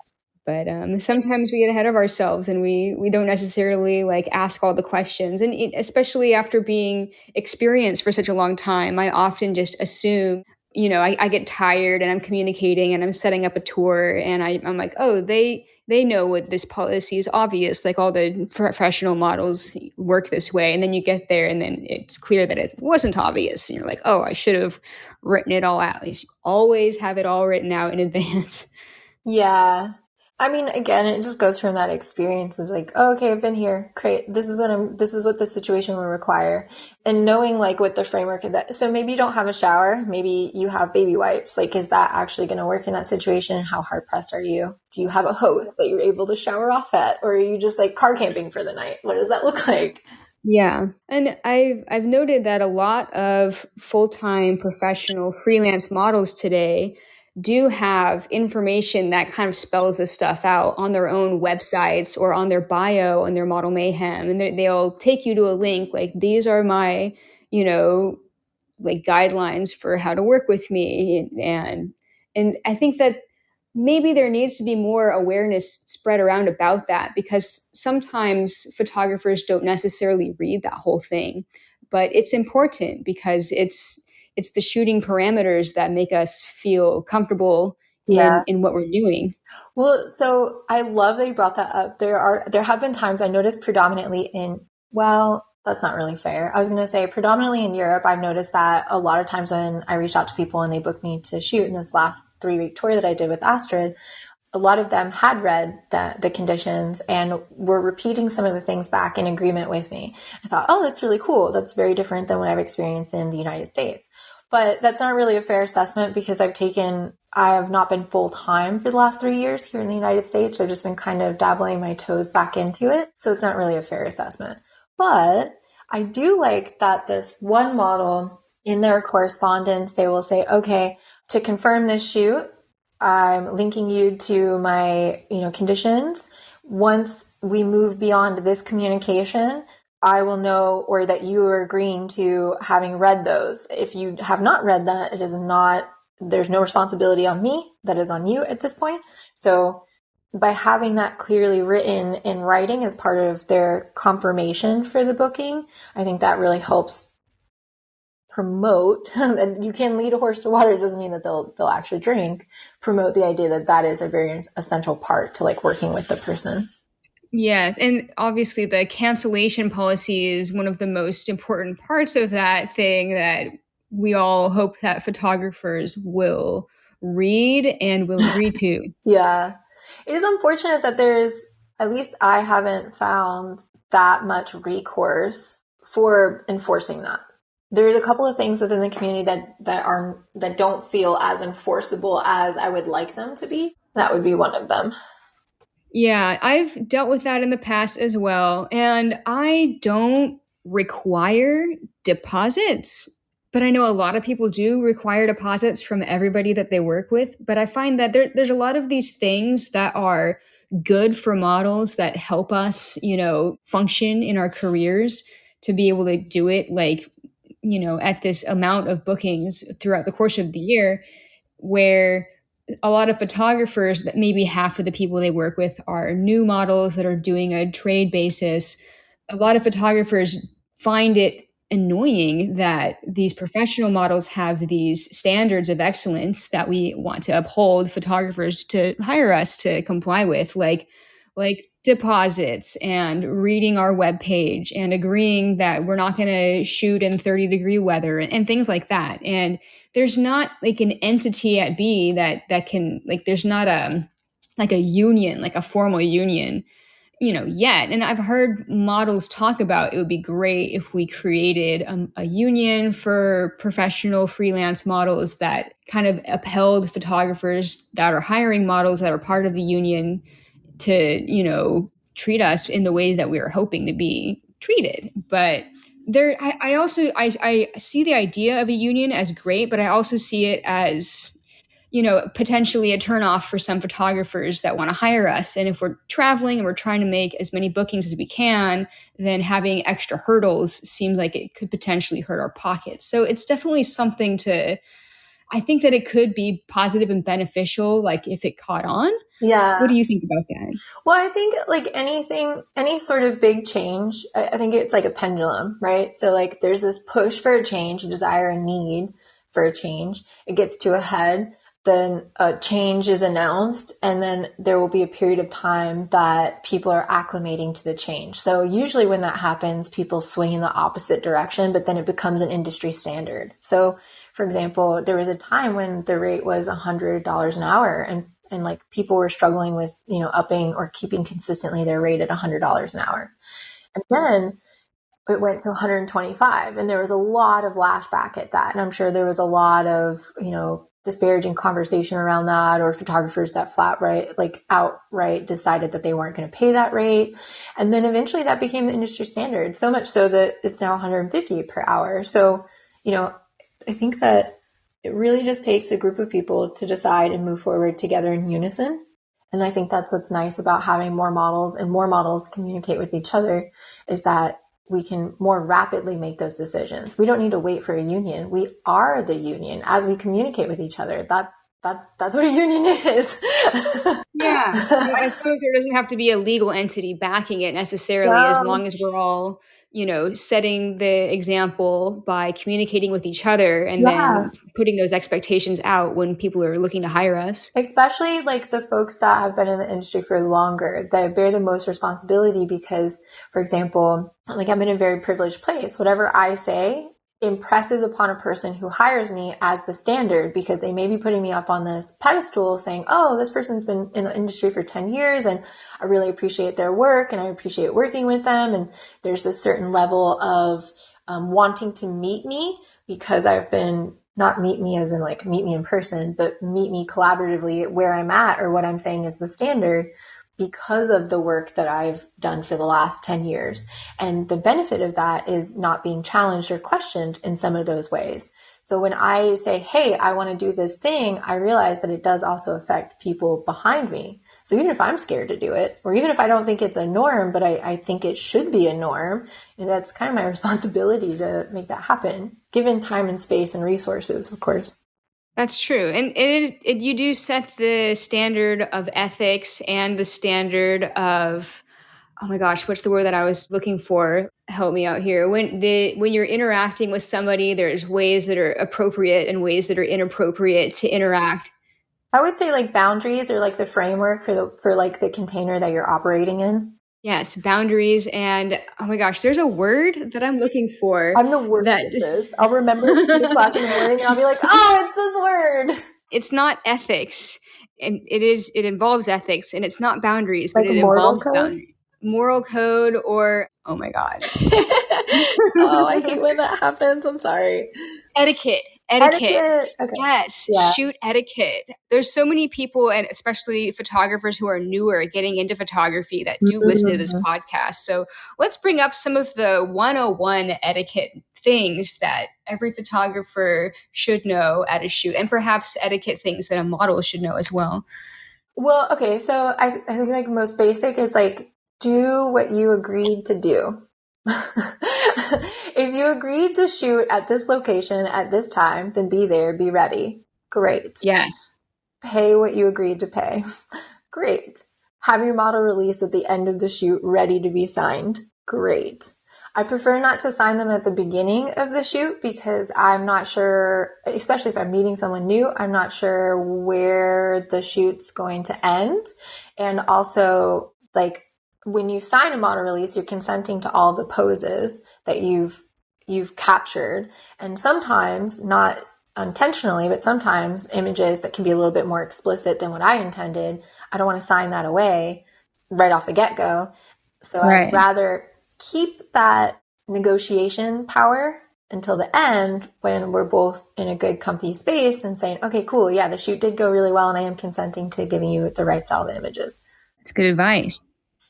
But sometimes we get ahead of ourselves and we don't necessarily like ask all the questions. And especially after being experienced for such a long time, I often just assume, I get tired and I'm communicating and I'm setting up a tour and I'm like, oh, they know what this policy is obvious. Like all the professional models work this way. And then you get there and then it's clear that it wasn't obvious. And you're like, oh, I should have written it all out. You always have it all written out in advance. Yeah. I mean, again, it just goes from that experience of like, oh, okay, I've been here. Great. This is what the situation will require. And knowing like what the framework of that. So maybe you don't have a shower. Maybe you have baby wipes. Like, is that actually going to work in that situation? How hard pressed are you? Do you have a hose that you're able to shower off at? Or are you just like car camping for the night? What does that look like? Yeah. And I've noted that a lot of full-time professional freelance models today, do have information that kind of spells this stuff out on their own websites or on their bio and their Model Mayhem, and they'll take you to a link like, these are my, you know, like guidelines for how to work with me. And I think that maybe there needs to be more awareness spread around about that, because sometimes photographers don't necessarily read that whole thing, but it's important because it's the shooting parameters that make us feel comfortable Yeah. in what we're doing. Well, so I love that you brought that up. There have been times I noticed predominantly in, well, that's not really fair. I was going to say predominantly in Europe, I've noticed that a lot of times when I reach out to people and they book me to shoot in this last 3-week tour that I did with Astrid, a lot of them had read the conditions and were repeating some of the things back in agreement with me. I thought, oh, that's really cool. That's very different than what I've experienced in the United States. But that's not really a fair assessment because I have not been full time for the last 3 years here in the United States. I've just been kind of dabbling my toes back into it. So it's not really a fair assessment. But I do like that this one model in their correspondence, they will say, okay, to confirm this shoot, I'm linking you to my, conditions. Once we move beyond this communication, I will know, or that you are agreeing to having read those. If you have not read that, there's no responsibility on me. That is on you at this point. So by having that clearly written in writing as part of their confirmation for the booking, I think that really helps promote, and you can lead a horse to water. It doesn't mean that they'll actually drink. Promote the idea that that is a very essential part to like working with the person. Yes, and obviously the cancellation policy is one of the most important parts of that thing that we all hope that photographers will read and will agree to. Yeah. It is unfortunate that at least I haven't found that much recourse for enforcing that. There's a couple of things within the community that don't feel as enforceable as I would like them to be. That would be one of them. Yeah, I've dealt with that in the past as well. And I don't require deposits, but I know a lot of people do require deposits from everybody that they work with. But I find that there's a lot of these things that are good for models that help us, function in our careers to be able to do it like, at this amount of bookings throughout the course of the year, where a lot of photographers, that maybe half of the people they work with are new models that are doing a trade basis. A lot of photographers find it annoying that these professional models have these standards of excellence that we want to uphold photographers to hire us to comply with, like deposits and reading our web page and agreeing that we're not going to shoot in 30-degree weather and things like that. And there's not like an entity at B that can, like, there's not a union, like a formal union, yet. And I've heard models talk about it would be great if we created a union for professional freelance models that kind of upheld photographers that are hiring models that are part of the union to, treat us in the ways that we were hoping to be treated. But I also I see the idea of a union as great, but I also see it as, potentially a turnoff for some photographers that want to hire us. And if we're traveling and we're trying to make as many bookings as we can, then having extra hurdles seems like it could potentially hurt our pockets. So it's definitely something to, I think that it could be positive and beneficial, like if it caught on. What Yeah. do you think about that? Well, I think like any sort of big change, I think it's like a pendulum, right? So like there's this push for a change, a desire, a need for a change. It gets to a head, then a change is announced, and then there will be a period of time that people are acclimating to the change. So usually when that happens, people swing in the opposite direction, but then it becomes an industry standard. So for example, there was a time when the rate was $100 an hour, and like people were struggling with, upping or keeping consistently their rate at $100 an hour. And then it went to 125, and there was a lot of lashback at that. And I'm sure there was a lot of, disparaging conversation around that, or photographers that outright decided that they weren't going to pay that rate. And then eventually that became the industry standard, so much so that it's now 150 per hour. So, I think that It really just takes a group of people to decide and move forward together in unison. And I think that's what's nice about having more models and more models communicate with each other is that we can more rapidly make those decisions. We don't need to wait for a union. We are the union as we communicate with each other. That's what a union is. Yeah. I suppose there doesn't have to be a legal entity backing it necessarily, as um, long as we're all, setting the example by communicating with each other and yeah, then putting those expectations out when people are looking to hire us. especially like the folks that have been in the industry for longer that bear the most responsibility because, for example, like I'm in a very privileged place. Whatever I say impresses upon a person who hires me as the standard because they may be putting me up on this pedestal saying, oh, this person's been in the industry for 10 years and I really appreciate their work and I appreciate working with them. And there's this certain level of wanting to meet me because I've been not meet me as in like meet me in person, but meet me collaboratively where I'm at or what I'm saying is the standard because of the work that I've done for the last 10 years. And the benefit of that is not being challenged or questioned in some of those ways. So when I say, hey, I want to do this thing, I realize that it does also affect people behind me. So even if I'm scared to do it, or even if I don't think it's a norm, but I think it should be a norm, that's kind of my responsibility to make that happen, given time and space and resources, of course. That's true. And you do set the standard of ethics and the standard of, oh my gosh, what's the word that I was looking for? Help me out here. When you're interacting with somebody, there's ways that are appropriate and ways that are inappropriate to interact. I would say like boundaries or like the framework for like the container that you're operating in. Yes, boundaries and oh my gosh, there's a word that I'm looking for I'm the worst that at just this. I'll remember at 2 o'clock in the morning and I'll be like, oh, it's this word. it's not ethics. And it involves ethics and it's not boundaries, but Like it mortal involves code. boundaries. Moral code or oh my god. Oh, I hate when that happens. I'm sorry. Etiquette. Etiquette. Okay. Yes, Yeah. shoot etiquette. There's so many people, and especially photographers who are newer getting into photography that do listen to this Mhm. podcast. So let's bring up some of the 101 etiquette things that every photographer should know at a shoot, and perhaps etiquette things that a model should know as well. Well, okay, so I think like most basic is like do what you agreed to do. If you agreed to shoot at this location at this time, then be there, be ready. Great. Yes. Pay what you agreed to pay. Great. Have your model release at the end of the shoot ready to be signed. Great. I prefer not to sign them at the beginning of the shoot because I'm not sure, especially if I'm meeting someone new, I'm not sure where the shoot's going to end. And also, like, when you sign a model release, you're consenting to all the poses that you've captured. And sometimes, not intentionally, but sometimes images that can be a little bit more explicit than what I intended, I don't want to sign that away right off the get-go. So I'd Right. rather keep that negotiation power until the end when we're both in a good comfy space and saying, okay, cool. Yeah, the shoot did go really well and I am consenting to giving you the right style of images. That's good advice.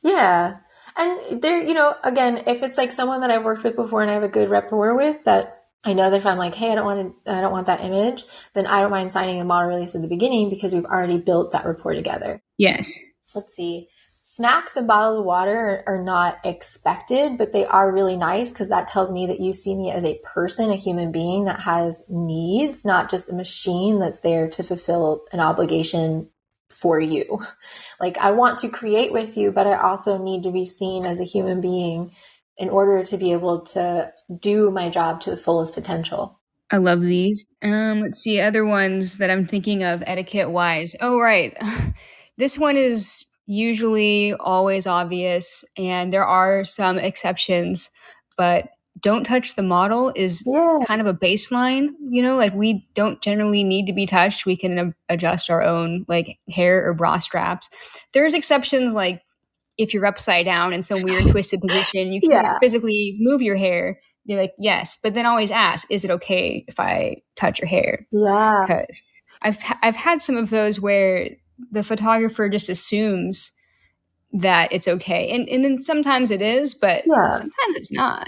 Yeah. And there, again, if it's like someone that I've worked with before and I have a good rapport with that I know that if I'm like, hey, I don't want that image, then I don't mind signing the model release at the beginning because we've already built that rapport together. Yes. Let's see. Snacks and bottles of water are not expected, but they are really nice because that tells me that you see me as a person, a human being that has needs, not just a machine that's there to fulfill an obligation for you. Like I want to create with you, but I also need to be seen as a human being in order to be able to do my job to the fullest potential. I love these. Let's see other ones that I'm thinking of etiquette wise. Oh, right. This one is usually always obvious, and there are some exceptions, but don't touch the model is Yeah. kind of a baseline. Like we don't generally need to be touched. We can adjust our own like hair or bra straps. There's exceptions like if you're upside down in some weird twisted position, you can't Yeah. physically move your hair. You're like, yes, but then always ask, is it okay if I touch your hair? Yeah. Because I've had some of those where the photographer just assumes that it's okay, and then sometimes it is, but Yeah. sometimes it's not.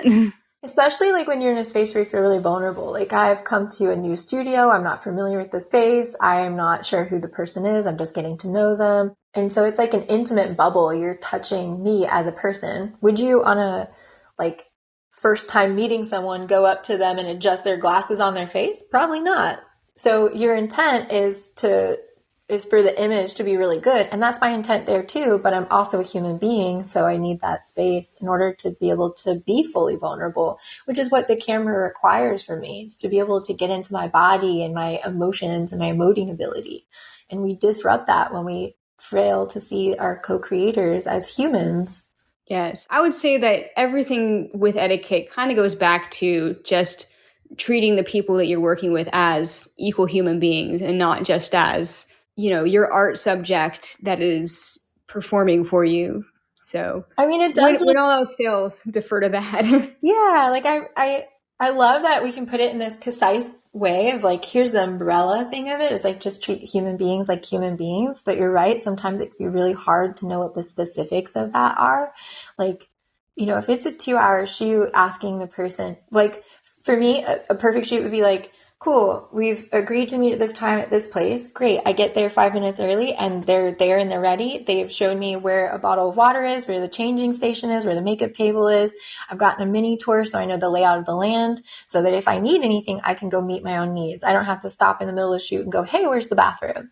Especially like when you're in a space where you feel really vulnerable. Like I've come to a new studio, I'm not familiar with the space, I am not sure who the person is, I'm just getting to know them. And so it's like an intimate bubble. You're touching me as a person. Would you on a like first time meeting someone go up to them and adjust their glasses on their face? Probably not. So your intent is for the image to be really good. And that's my intent there too. But I'm also a human being. So I need that space in order to be able to be fully vulnerable, which is what the camera requires for me, is to be able to get into my body and my emotions and my emoting ability. And we disrupt that when we fail to see our co-creators as humans. Yes. I would say that everything with etiquette kind of goes back to just treating the people that you're working with as equal human beings and not just as, your art subject that is performing for you. So I mean, it when does when all else fails, defer to that. Yeah, like I love that we can put it in this concise way of like, here's the umbrella thing of it. It's like just treat human beings like human beings. But you're right, sometimes it can be really hard to know what the specifics of that are. Like, if it's a 2 hour shoot, asking the person, like for me, a perfect shoot would be like, cool, we've agreed to meet at this time at this place. Great. I get there 5 minutes early and they're there and they're ready. They've shown me where a bottle of water is, where the changing station is, where the makeup table is. I've gotten a mini tour so I know the layout of the land so that if I need anything, I can go meet my own needs. I don't have to stop in the middle of the shoot and go, hey, where's the bathroom?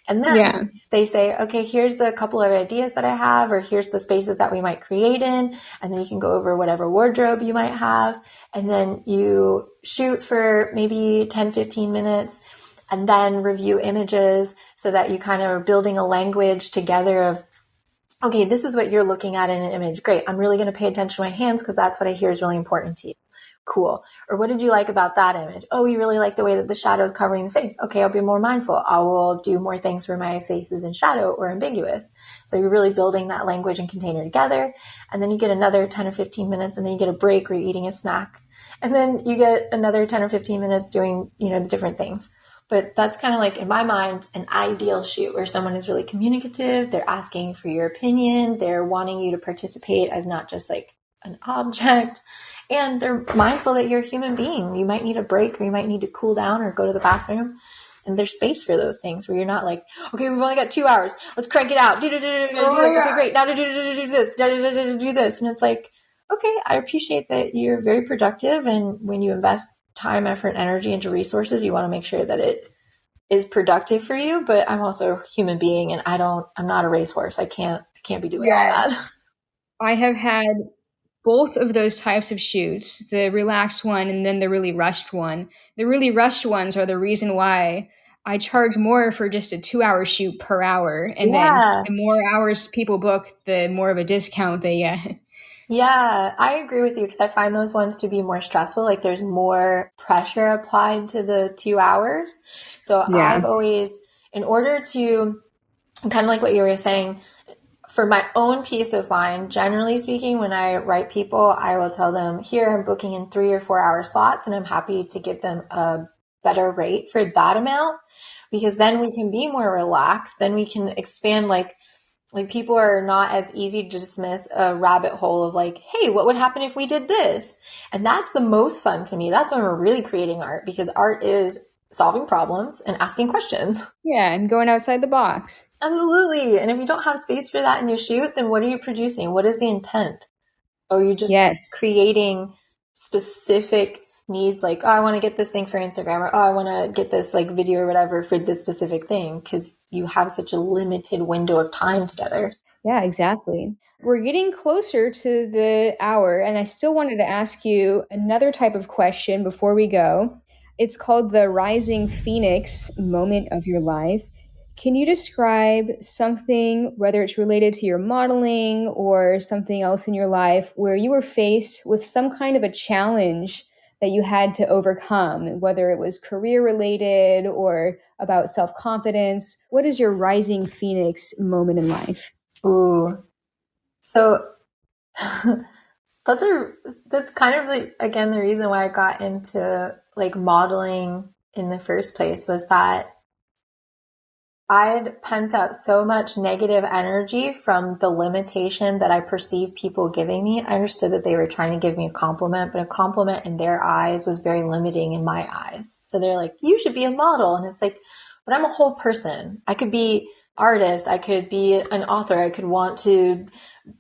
And then Yeah. they say, okay, here's the couple of ideas that I have, or here's the spaces that we might create in. And then you can go over whatever wardrobe you might have. And then you shoot for maybe 10, 15 minutes and then review images so that you kind of are building a language together of, okay, this is what you're looking at in an image. Great. I'm really going to pay attention to my hands because that's what I hear is really important to you. Cool. Or what did you like about that image? Oh, you really like the way that the shadow is covering the face. Okay, I'll be more mindful. I will do more things where my face is in shadow or ambiguous. So you're really building that language and container together. And then you get another 10 or 15 minutes and then you get a break where you're eating a snack. And then you get another 10 or 15 minutes doing, the different things. But that's kind of like, in my mind, an ideal shoot where someone is really communicative. They're asking for your opinion. They're wanting you to participate as not just like an object. And they're mindful that you're a human being. You might need a break or you might need to cool down or go to the bathroom. And there's space for those things where you're not like, okay, we've only got 2 hours. Let's crank it out. Do this. Okay, great. Now do this. Do this. And it's like, okay, I appreciate that you're very productive. And when you invest time, effort, and energy into resources, you want to make sure that it is productive for you. But I'm also a human being and I'm not a racehorse. I can't be doing all that. Yes. I have had both of those types of shoots, the relaxed one and then the really rushed one. The really rushed ones are the reason why I charge more for just a 2 hour shoot per hour. And then Yeah. the more hours people book, the more of a discount they get. Yeah, I agree with you because I find those ones to be more stressful. Like there's more pressure applied to the 2 hours. So Yeah. I've always, in order to, kind of like what you were saying, for my own peace of mind, generally speaking, when I write people, I will tell them, here I'm booking in 3 or 4 hour slots and I'm happy to give them a better rate for that amount because then we can be more relaxed. Then we can expand like people are not as easy to dismiss a rabbit hole of like, hey, what would happen if we did this? And that's the most fun to me. That's when we're really creating art because art is solving problems and asking questions. Yeah. And going outside the box. Absolutely. And if you don't have space for that in your shoot, then what are you producing? What is the intent? Or are you just Yes. creating specific needs like, oh, I want to get this thing for Instagram or oh, I want to get this like video or whatever for this specific thing because you have such a limited window of time together. Yeah, exactly. We're getting closer to the hour, and I still wanted to ask you another type of question before we go. It's called the rising phoenix moment of your life. Can you describe something, whether it's related to your modeling or something else in your life, where you were faced with some kind of a challenge that you had to overcome, whether it was career related or about self confidence? What is your rising phoenix moment in life? Ooh. So that's a that's kind of like again the reason why I got into like modeling in the first place was that I'd pent up so much negative energy from the limitation that I perceived people giving me. I understood that they were trying to give me a compliment, but a compliment in their eyes was very limiting in my eyes. So they're like, you should be a model. And it's like, but I'm a whole person. I could be artist. I could be an author. I could want to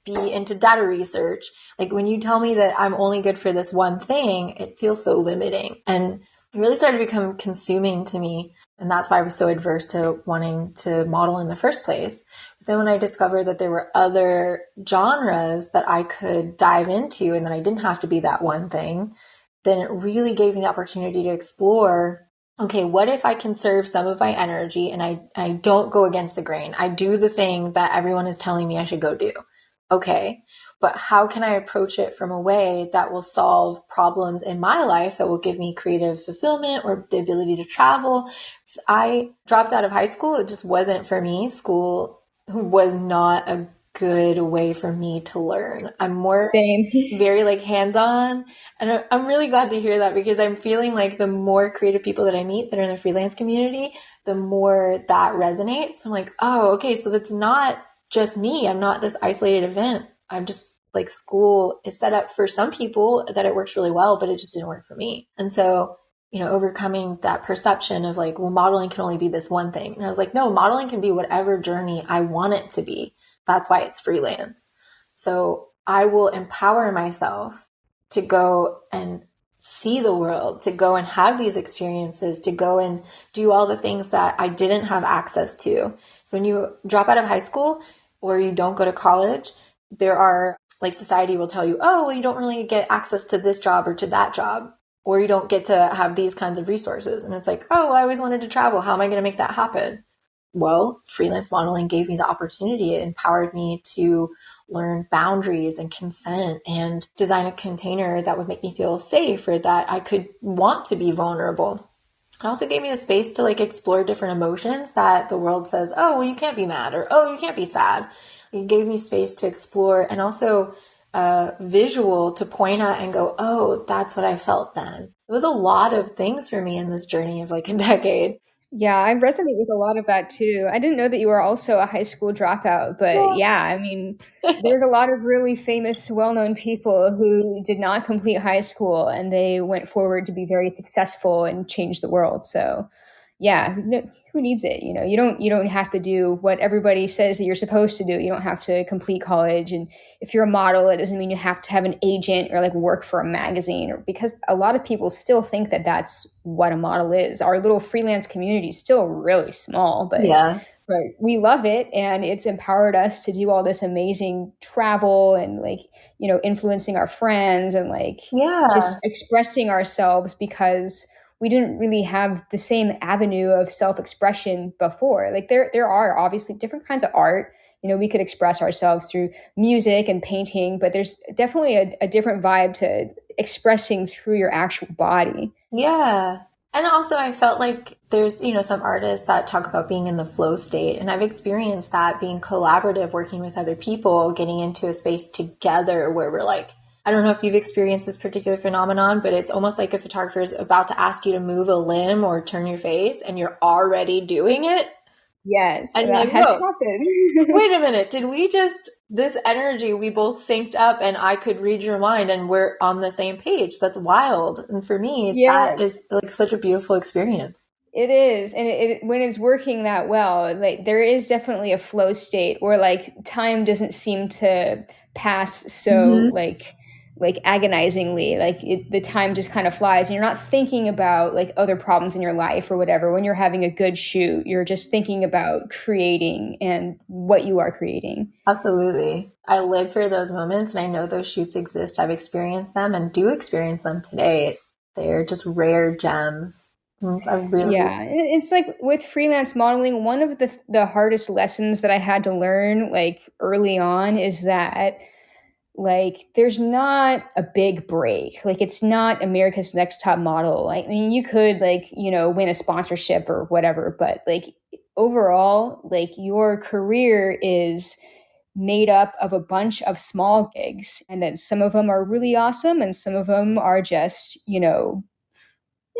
be into data research. Like when you tell me that I'm only good for this one thing, it feels so limiting. And it really started to become consuming to me. And that's why I was so adverse to wanting to model in the first place. But then when I discovered that there were other genres that I could dive into and that I didn't have to be that one thing, then it really gave me the opportunity to explore, okay, what if I conserve some of my energy and I don't go against the grain? I do the thing that everyone is telling me I should go do. Okay, but how can I approach it from a way that will solve problems in my life that will give me creative fulfillment or the ability to travel? I dropped out of high school. It just wasn't for me. School was not a good way for me to learn. I'm more Same. very like hands-on, and I'm really glad to hear that because I'm feeling like the more creative people that I meet that are in the freelance community, the more that resonates. I'm like, oh, okay, so that's not just me. I'm not this isolated event. I'm just like, school is set up for some people that it works really well, but it just didn't work for me. And so, overcoming that perception of like, well, modeling can only be this one thing. And I was like, no, modeling can be whatever journey I want it to be. That's why it's freelance. So I will empower myself to go and see the world, to go and have these experiences, to go and do all the things that I didn't have access to. So when you drop out of high school or you don't go to college, there are like, society will tell you, oh, well, you don't really get access to this job or to that job, or you don't get to have these kinds of resources. And it's like, oh, well, I always wanted to travel. How am I going to make that happen? Well, freelance modeling gave me the opportunity. It empowered me to learn boundaries and consent and design a container that would make me feel safe or that I could want to be vulnerable. It also gave me the space to like explore different emotions that the world says, oh, well, you can't be mad, or oh, you can't be sad. It gave me space to explore, and also visual to point at and go, oh, that's what I felt then. It was a lot of things for me in this journey of like a decade. Yeah, I resonate with a lot of that too. I didn't know that you were also a high school dropout, but Yeah. yeah, I mean, there's a lot of really famous, well-known people who did not complete high school and they went forward to be very successful and change the world. So, yeah, who needs it? You don't have to do what everybody says that you're supposed to do. You don't have to complete college, and if you're a model, it doesn't mean you have to have an agent or like work for a magazine, or because a lot of people still think that that's what a model is. Our little freelance community is still really small, Yeah. but we love it, and it's empowered us to do all this amazing travel and like, influencing our friends and like Yeah. just expressing ourselves because we didn't really have the same avenue of self-expression before. Like there are obviously different kinds of art. We could express ourselves through music and painting, but there's definitely a different vibe to expressing through your actual body. Yeah. And also, I felt like there's, some artists that talk about being in the flow state. And I've experienced that being collaborative, working with other people, getting into a space together where we're like, I don't know if you've experienced this particular phenomenon, but it's almost like a photographer is about to ask you to move a limb or turn your face and you're already doing it. Yes, And you're that like, has whoa, happened. wait a minute. Did we just, this energy, we both synced up and I could read your mind and we're on the same page? That's wild. And for me, Yeah, that is like such a beautiful experience. it is, and when it's working that well, like there is definitely a flow state where like time doesn't seem to pass so Hmm. like agonizingly. Like the time just kind of flies, and you're not thinking about like other problems in your life or whatever. When you're having a good shoot, you're just thinking about creating and what you are creating. Absolutely. I live for those moments and I know those shoots exist. I've experienced them and do experience them today. They're just rare gems. I really, Yeah, it's like with freelance modeling, one of the hardest lessons that I had to learn like early on is that like there's not a big break. Like it's not America's Next Top Model. Like I mean, you could like, win a sponsorship or whatever, but like overall, like your career is made up of a bunch of small gigs, and then some of them are really awesome and some of them are just,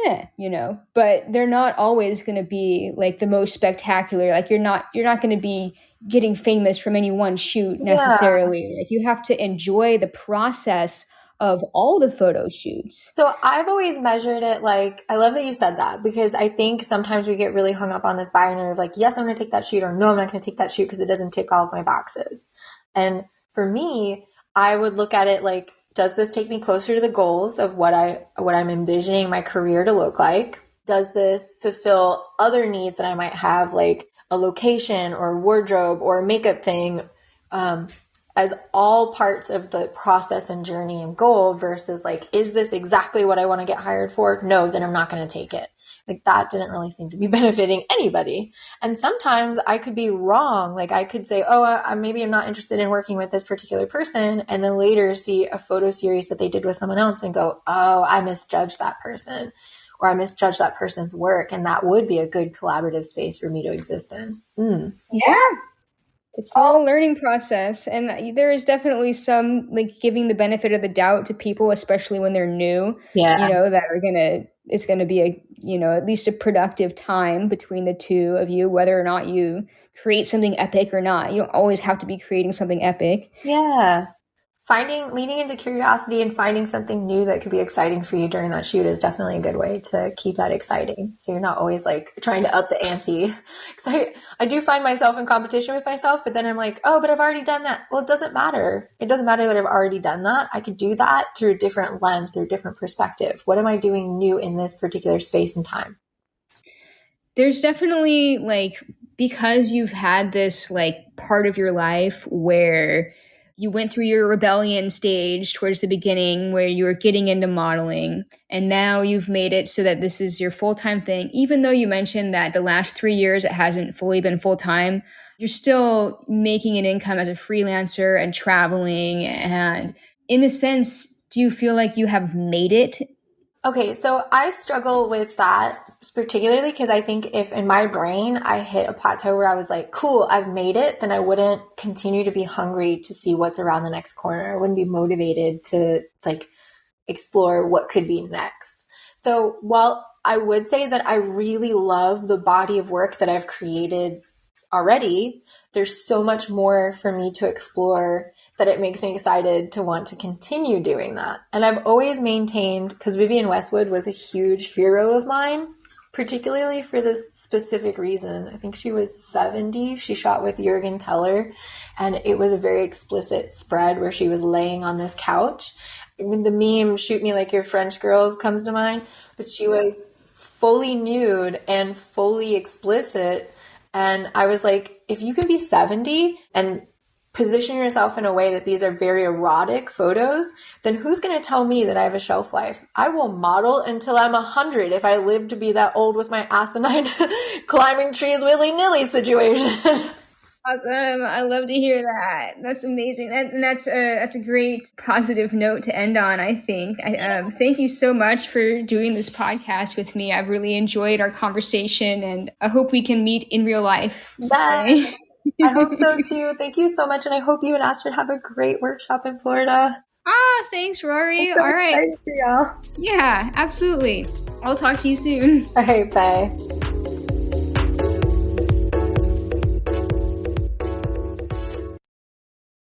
yeah, but they're not always going to be like the most spectacular. Like you're not going to be getting famous from any one shoot Yeah. necessarily. Like you have to enjoy the process of all the photo shoots. So I've always measured it like, I love that you said that because I think sometimes we get really hung up on this binary of like, yes, I'm going to take that shoot or no, I'm not going to take that shoot because it doesn't tick all of my boxes. And for me, I would look at it like, does this take me closer to the goals of what I'm envisioning my career to look like? Does this fulfill other needs that I might have, like a location or wardrobe or a makeup thing? As all parts of the process and journey and goal versus like, is this exactly what I want to get hired for? No, then I'm not going to take it. Like that didn't really seem to be benefiting anybody. And sometimes I could be wrong. Like I could say, oh, maybe I'm not interested in working with this particular person. And then later see a photo series that they did with someone else and go, oh, I misjudged that person or I misjudged that person's work. And that would be a good collaborative space for me to exist in. Yeah. It's all a learning process, and there is definitely some like giving the benefit of the doubt to people, especially when they're new. Yeah. That are it's gonna be a at least a productive time between the two of you, whether or not you create something epic or not. You don't always have to be creating something epic. Yeah. Leaning into curiosity and finding something new that could be exciting for you during that shoot is definitely a good way to keep that exciting. So you're not always like trying to up the ante. Because I do find myself in competition with myself, but then I'm like, oh, but I've already done that. Well, it doesn't matter. It doesn't matter that I've already done that. I could do that through a different lens, through a different perspective. What am I doing new in this particular space and time? There's definitely like, because you've had this like part of your life where you went through your rebellion stage towards the beginning where you were getting into modeling, and now you've made it so that this is your full-time thing. Even though you mentioned that the last 3 years it hasn't fully been full-time, you're still making an income as a freelancer and traveling. And in a sense, do you feel like you have made it? Okay, so I struggle with that particularly because I think if in my brain I hit a plateau where I was like, cool, I've made it, then I wouldn't continue to be hungry to see what's around the next corner. I wouldn't be motivated to like explore what could be next. So while I would say that I really love the body of work that I've created already, there's so much more for me to explore that it makes me excited to want to continue doing that. And I've always maintained, because Vivienne Westwood was a huge hero of mine, particularly for this specific reason. I think she was 70. She shot with Jürgen Teller, and it was a very explicit spread where she was laying on this couch. I mean, the meme, shoot me like your French girls, comes to mind, but she was fully nude and fully explicit. And I was like, if you can be 70 and position yourself in a way that these are very erotic photos, then who's going to tell me that I have a shelf life? I will model until I'm 100 if I live to be that old with my asinine climbing trees willy-nilly situation. Awesome. I love to hear that. That's amazing. That's a great positive note to end on, I think. Thank you so much for doing this podcast with me. I've really enjoyed our conversation, and I hope we can meet in real life Yeah, someday. I hope so too. Thank you so much. And I hope you and Astrid have a great workshop in Florida. Thanks, I'm Rory. so All right. excited for y'all. Yeah, absolutely. I'll talk to you soon. All right, bye.